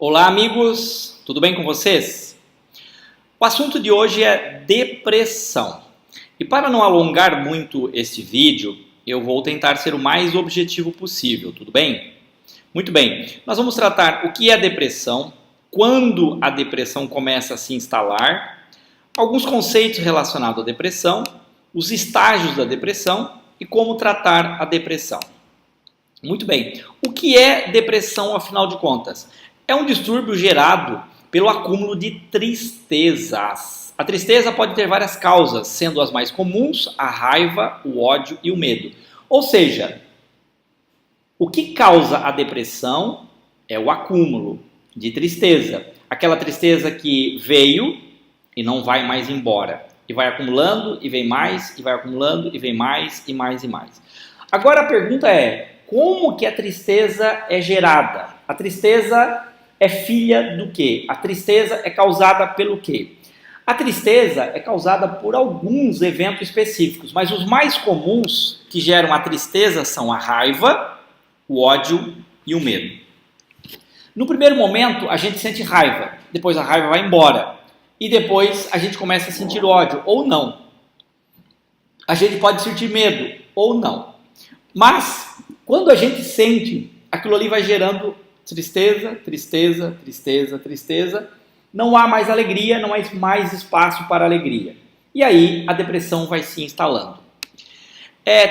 Olá, amigos, tudo bem com vocês? O assunto de hoje é depressão. E para não alongar muito este vídeo, eu vou tentar ser o mais objetivo possível, tudo bem? Muito bem, nós vamos tratar o que é depressão, quando a depressão começa a se instalar, alguns conceitos relacionados à depressão, os estágios da depressão e como tratar a depressão. Muito bem, o que é depressão afinal de contas? É um distúrbio gerado pelo acúmulo de tristezas. A tristeza pode ter várias causas, sendo as mais comuns a raiva, o ódio e o medo. Ou seja, o que causa a depressão é o acúmulo de tristeza. Aquela tristeza que veio e não vai mais embora. E vai acumulando e vem mais, e vai acumulando e vem mais e mais e mais. Agora a pergunta é, como que a tristeza é gerada? A tristeza é filha do quê? A tristeza é causada pelo quê? A tristeza é causada por alguns eventos específicos, mas os mais comuns que geram a tristeza são a raiva, o ódio e o medo. No primeiro momento, a gente sente raiva, depois a raiva vai embora, e depois a gente começa a sentir ódio, ou não. A gente pode sentir medo, ou não. Mas, quando a gente sente, aquilo ali vai gerando tristeza, tristeza, tristeza, tristeza, não há mais alegria, não há mais espaço para alegria. E aí a depressão vai se instalando.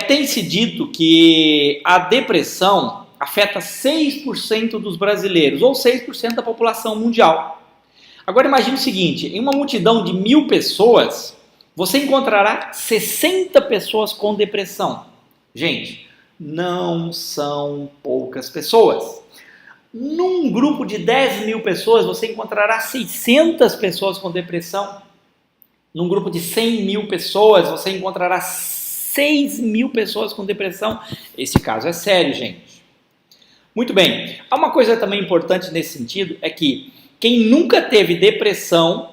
Tem-se dito que a depressão afeta 6% dos brasileiros, ou 6% da população mundial. Agora imagine o seguinte, em uma multidão de 1.000 pessoas, você encontrará 60 pessoas com depressão. Gente, não são poucas pessoas. Num grupo de 10.000 pessoas, você encontrará 600 pessoas com depressão. Num grupo de 100.000 pessoas, você encontrará 6.000 pessoas com depressão. Esse caso é sério, gente. Muito bem. Há uma coisa também importante nesse sentido, é que quem nunca teve depressão,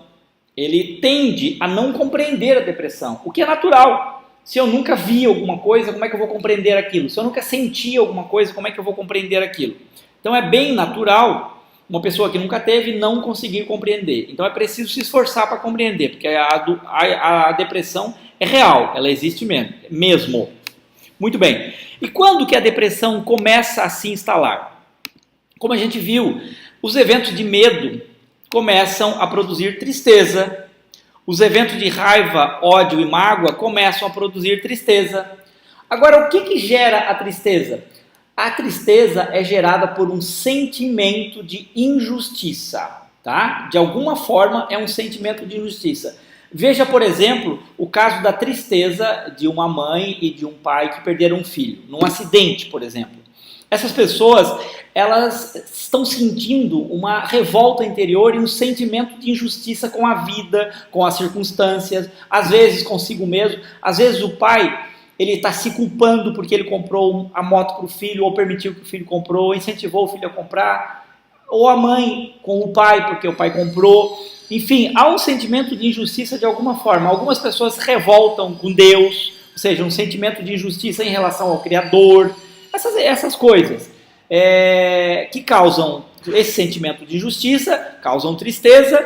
ele tende a não compreender a depressão, o que é natural. Se eu nunca vi alguma coisa, como é que eu vou compreender aquilo? Se eu nunca senti alguma coisa, como é que eu vou compreender aquilo? Então é bem natural uma pessoa que nunca teve não conseguir compreender. Então é preciso se esforçar para compreender, porque a depressão é real, ela existe mesmo. Muito bem. E quando que a depressão começa a se instalar? Como a gente viu, os eventos de medo começam a produzir tristeza. Os eventos de raiva, ódio e mágoa começam a produzir tristeza. Agora, o que gera a tristeza? A tristeza é gerada por um sentimento de injustiça, tá? De alguma forma é um sentimento de injustiça. Veja, por exemplo, o caso da tristeza de uma mãe e de um pai que perderam um filho, num acidente, por exemplo. Essas pessoas, elas estão sentindo uma revolta interior e um sentimento de injustiça com a vida, com as circunstâncias, às vezes consigo mesmo, às vezes o pai, ele está se culpando porque ele comprou a moto para o filho, ou permitiu que o filho comprou, incentivou o filho a comprar, ou a mãe com o pai porque o pai comprou. Enfim, há um sentimento de injustiça de alguma forma. Algumas pessoas se revoltam com Deus, ou seja, um sentimento de injustiça em relação ao Criador. Essas coisas que causam esse sentimento de injustiça, causam tristeza,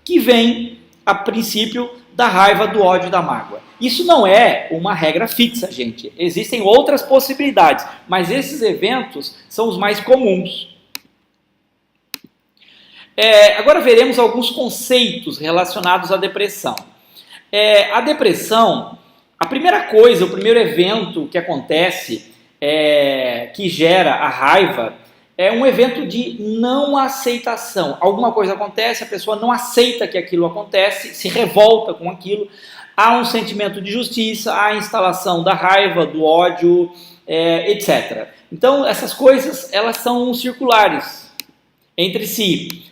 que vem, a princípio, da raiva, do ódio e da mágoa. Isso não é uma regra fixa, gente. Existem outras possibilidades, mas esses eventos são os mais comuns. Agora veremos alguns conceitos relacionados à depressão. A depressão, a primeira coisa, o primeiro evento que acontece, que gera a raiva, é um evento de não aceitação. Alguma coisa acontece, a pessoa não aceita que aquilo acontece, se revolta com aquilo, há um sentimento de justiça, há a instalação da raiva, do ódio, etc. Então, essas coisas, elas são circulares entre si.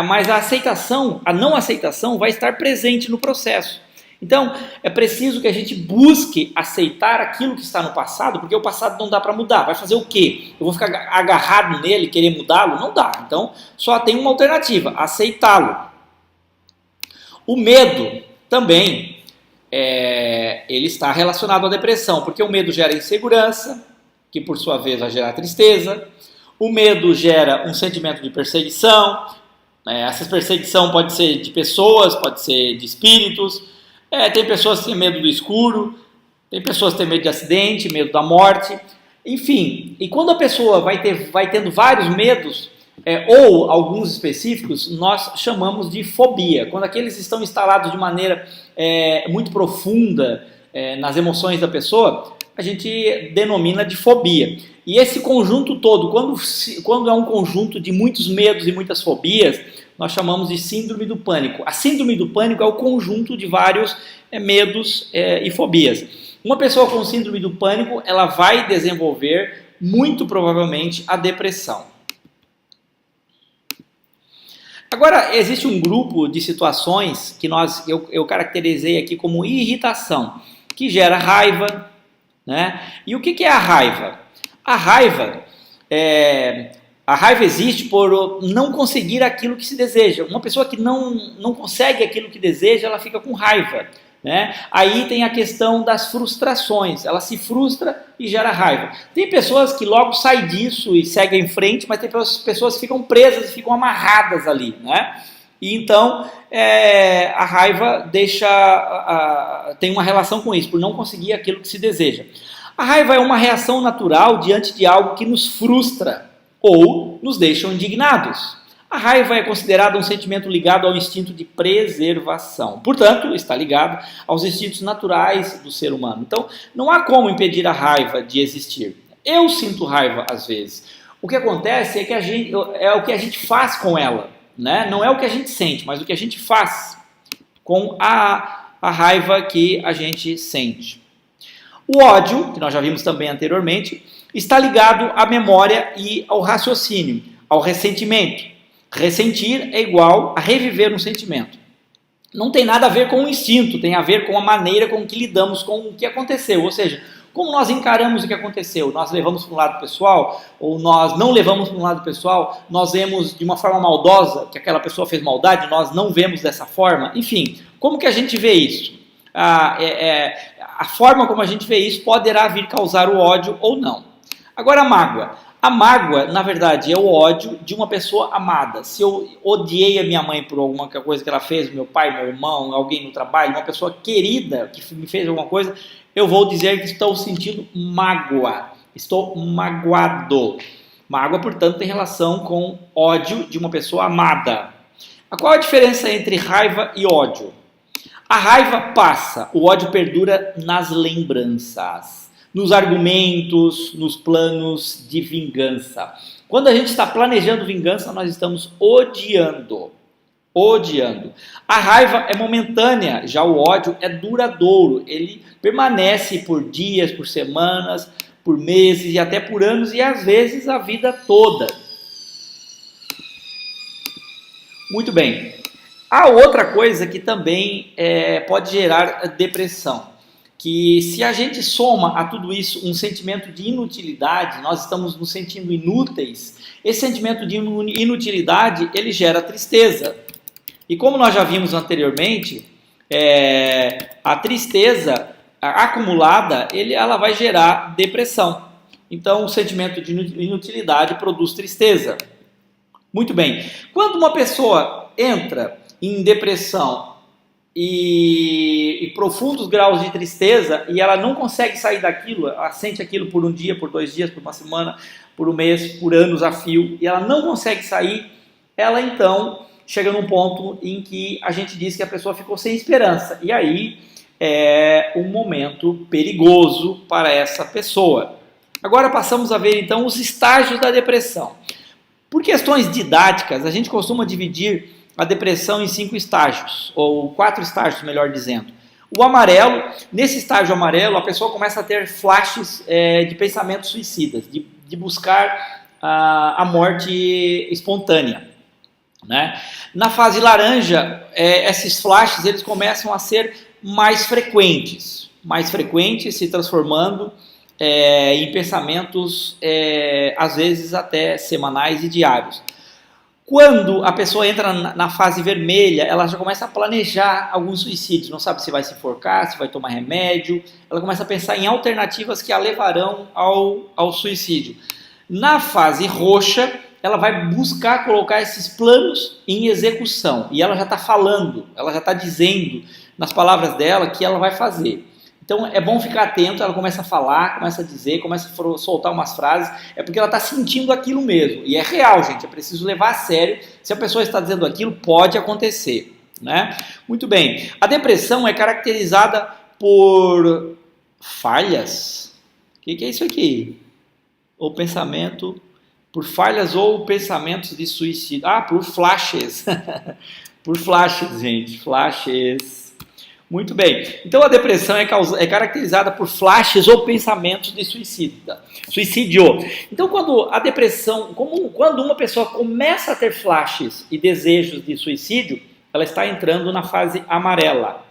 Mas a aceitação, a não aceitação vai estar presente no processo. Então, é preciso que a gente busque aceitar aquilo que está no passado, porque o passado não dá para mudar. Vai fazer o quê? Eu vou ficar agarrado nele, querer mudá-lo? Não dá. Então, só tem uma alternativa, aceitá-lo. O medo também, ele está relacionado à depressão, porque o medo gera insegurança, que por sua vez vai gerar tristeza. O medo gera um sentimento de perseguição. Essa perseguição pode ser de pessoas, pode ser de espíritos. Tem pessoas que têm medo do escuro, tem pessoas que têm medo de acidente, medo da morte. Enfim, e quando a pessoa vai tendo vários medos, ou alguns específicos, nós chamamos de fobia. Quando aqueles estão instalados de maneira muito profunda nas emoções da pessoa, a gente denomina de fobia. E esse conjunto todo, quando é um conjunto de muitos medos e muitas fobias, nós chamamos de síndrome do pânico. A síndrome do pânico é o conjunto de vários medos e fobias. Uma pessoa com síndrome do pânico, ela vai desenvolver, muito provavelmente, a depressão. Agora, existe um grupo de situações que eu caracterizei aqui como irritação, que gera raiva, né? E o que é a raiva? A raiva existe por não conseguir aquilo que se deseja. Uma pessoa que não consegue aquilo que deseja, ela fica com raiva, né? Aí tem a questão das frustrações. Ela se frustra e gera raiva. Tem pessoas que logo saem disso e seguem em frente, mas tem pessoas que ficam presas e ficam amarradas ali, né? E então a raiva tem uma relação com isso, por não conseguir aquilo que se deseja. A raiva é uma reação natural diante de algo que nos frustra ou nos deixa indignados. A raiva é considerada um sentimento ligado ao instinto de preservação. Portanto, está ligado aos instintos naturais do ser humano. Então, não há como impedir a raiva de existir. Eu sinto raiva às vezes. O que acontece é o que a gente faz com ela, né? Não é o que a gente sente, mas o que a gente faz com a raiva que a gente sente. O ódio, que nós já vimos também anteriormente, está ligado à memória e ao raciocínio, ao ressentimento. Ressentir é igual a reviver um sentimento. Não tem nada a ver com o instinto, tem a ver com a maneira com que lidamos com o que aconteceu. Ou seja, como nós encaramos o que aconteceu. Nós levamos para um lado pessoal ou nós não levamos para um lado pessoal. Nós vemos de uma forma maldosa que aquela pessoa fez maldade, nós não vemos dessa forma. Enfim, como que a gente vê isso? A forma como a gente vê isso poderá vir causar o ódio ou não. Agora, a mágoa. A mágoa, na verdade, é o ódio de uma pessoa amada. Se eu odiei a minha mãe por alguma coisa que ela fez, meu pai, meu irmão, alguém no trabalho, uma pessoa querida que me fez alguma coisa, eu vou dizer que estou sentindo mágoa. Estou magoado. Mágoa, portanto, tem relação com ódio de uma pessoa amada. Qual a diferença entre raiva e ódio? A raiva passa, o ódio perdura nas lembranças, nos argumentos, nos planos de vingança. Quando a gente está planejando vingança, nós estamos odiando. A raiva é momentânea, já o ódio é duradouro. Ele permanece por dias, por semanas, por meses e até por anos e às vezes a vida toda. Muito bem. Há outra coisa que também pode gerar depressão, que se a gente soma a tudo isso um sentimento de inutilidade, nós estamos nos sentindo inúteis, esse sentimento de inutilidade, ele gera tristeza. E como nós já vimos anteriormente, a tristeza acumulada, ela vai gerar depressão. Então, o sentimento de inutilidade produz tristeza. Muito bem. Quando uma pessoa entra em depressão e profundos graus de tristeza e ela não consegue sair daquilo, ela sente aquilo por um dia, por 2 dias, por uma semana, por um mês, por anos a fio, e ela não consegue sair, ela então chega num ponto em que a gente diz que a pessoa ficou sem esperança. E aí é um momento perigoso para essa pessoa. Agora passamos a ver então os estágios da depressão. Por questões didáticas, a gente costuma dividir a depressão em 5 estágios, ou 4 estágios, melhor dizendo. O amarelo, nesse estágio amarelo, a pessoa começa a ter flashes de pensamentos suicidas, de buscar a morte espontânea, né? Na fase laranja, esses flashes eles começam a ser mais frequentes, se transformando em pensamentos, às vezes até semanais e diários. Quando a pessoa entra na fase vermelha, ela já começa a planejar alguns suicídios, não sabe se vai se enforcar, se vai tomar remédio, ela começa a pensar em alternativas que a levarão ao suicídio. Na fase roxa, ela vai buscar colocar esses planos em execução. E ela já está falando, ela já está dizendo nas palavras dela que ela vai fazer. Então é bom ficar atento, ela começa a falar, começa a dizer, começa a soltar umas frases, é porque ela está sentindo aquilo mesmo. E é real, gente, é preciso levar a sério. Se a pessoa está dizendo aquilo, pode acontecer, né? Muito bem. A depressão é caracterizada por falhas. O que é isso aqui? Ou pensamento... Por falhas ou pensamentos de suicídio. Ah, por flashes. Por flashes, gente. Flashes. Muito bem. Então a depressão é caracterizada por flashes ou pensamentos de suicídio. Então quando a depressão, quando uma pessoa começa a ter flashes e desejos de suicídio, ela está entrando na fase amarela.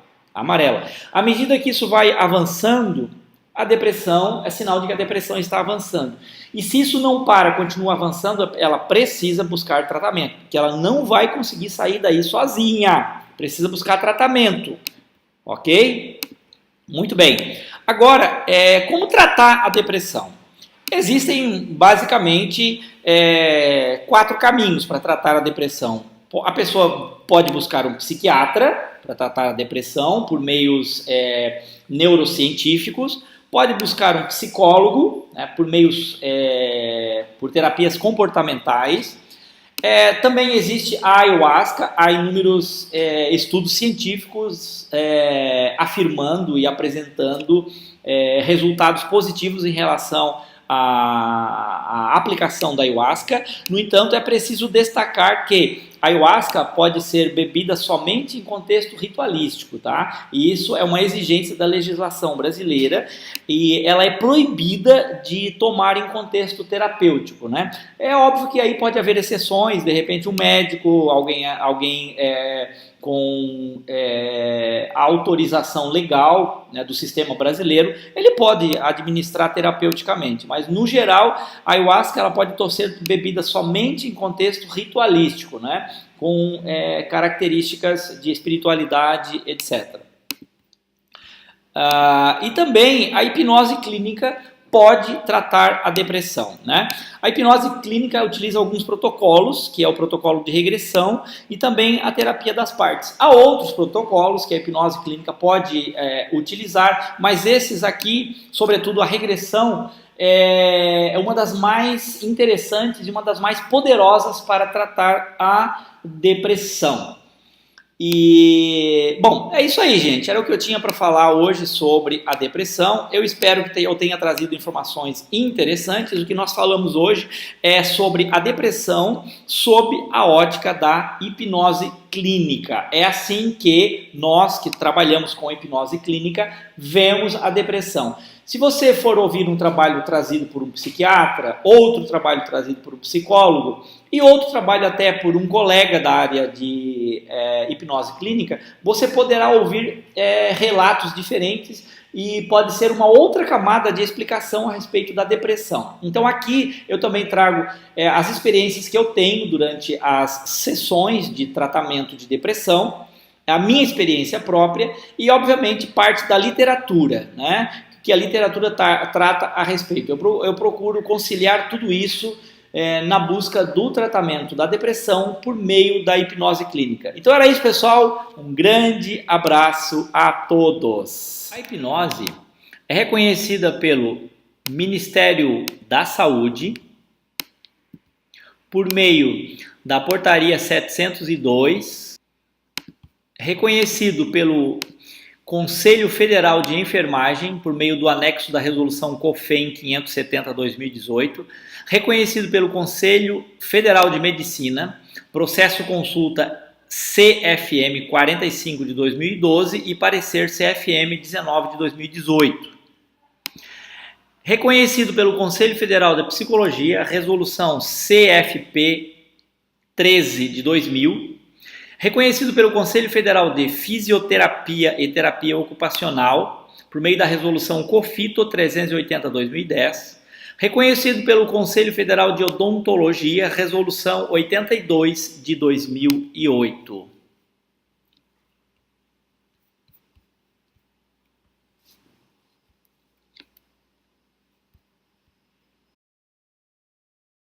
À medida que isso vai avançando, a depressão é sinal de que a depressão está avançando. E se isso não continua avançando, ela precisa buscar tratamento, porque ela não vai conseguir sair daí sozinha. Precisa buscar tratamento. Ok? Muito bem. Agora, como tratar a depressão? Existem basicamente 4 caminhos para tratar a depressão. A pessoa pode buscar um psiquiatra para tratar a depressão por meios neurocientíficos. Pode buscar um psicólogo, né, por terapias comportamentais. Também existe a ayahuasca, há inúmeros estudos científicos afirmando e apresentando resultados positivos em relação à aplicação da ayahuasca. No entanto, é preciso destacar que a ayahuasca pode ser bebida somente em contexto ritualístico, tá? E isso é uma exigência da legislação brasileira e ela é proibida de tomar em contexto terapêutico, né? É óbvio que aí pode haver exceções, de repente um médico, alguém com autorização legal, né, do sistema brasileiro, ele pode administrar terapeuticamente, mas no geral a ayahuasca ela pode ser bebida somente em contexto ritualístico, né, com características de espiritualidade, etc. E também a hipnose clínica pode tratar a depressão, né? A hipnose clínica utiliza alguns protocolos, que é o protocolo de regressão e também a terapia das partes. Há outros protocolos que a hipnose clínica pode utilizar, mas esses aqui, sobretudo a regressão, é uma das mais interessantes e uma das mais poderosas para tratar a depressão. E, bom, é isso aí, gente. Era o que eu tinha para falar hoje sobre a depressão. Eu espero que eu tenha trazido informações interessantes. O que nós falamos hoje é sobre a depressão sob a ótica da hipnose clínica. É assim que nós, que trabalhamos com hipnose clínica, vemos a depressão. Se você for ouvir um trabalho trazido por um psiquiatra, outro trabalho trazido por um psicólogo e outro trabalho até por um colega da área de hipnose clínica, você poderá ouvir relatos diferentes e pode ser uma outra camada de explicação a respeito da depressão. Então aqui eu também trago as experiências que eu tenho durante as sessões de tratamento de depressão, a minha experiência própria e obviamente parte da literatura, né? Que a literatura trata a respeito. Eu procuro conciliar tudo isso na busca do tratamento da depressão por meio da hipnose clínica. Então era isso, pessoal. Um grande abraço a todos. A hipnose é reconhecida pelo Ministério da Saúde por meio da Portaria 702, reconhecido pelo Conselho Federal de Enfermagem, por meio do anexo da Resolução COFEN 570/2018, reconhecido pelo Conselho Federal de Medicina, processo consulta CFM 45 de 2012 e parecer CFM 19 de 2018. Reconhecido pelo Conselho Federal da Psicologia, Resolução CFP 13 de 2000, reconhecido pelo Conselho Federal de Fisioterapia e Terapia Ocupacional, por meio da Resolução COFITO 380/2010, reconhecido pelo Conselho Federal de Odontologia, Resolução 82 de 2008.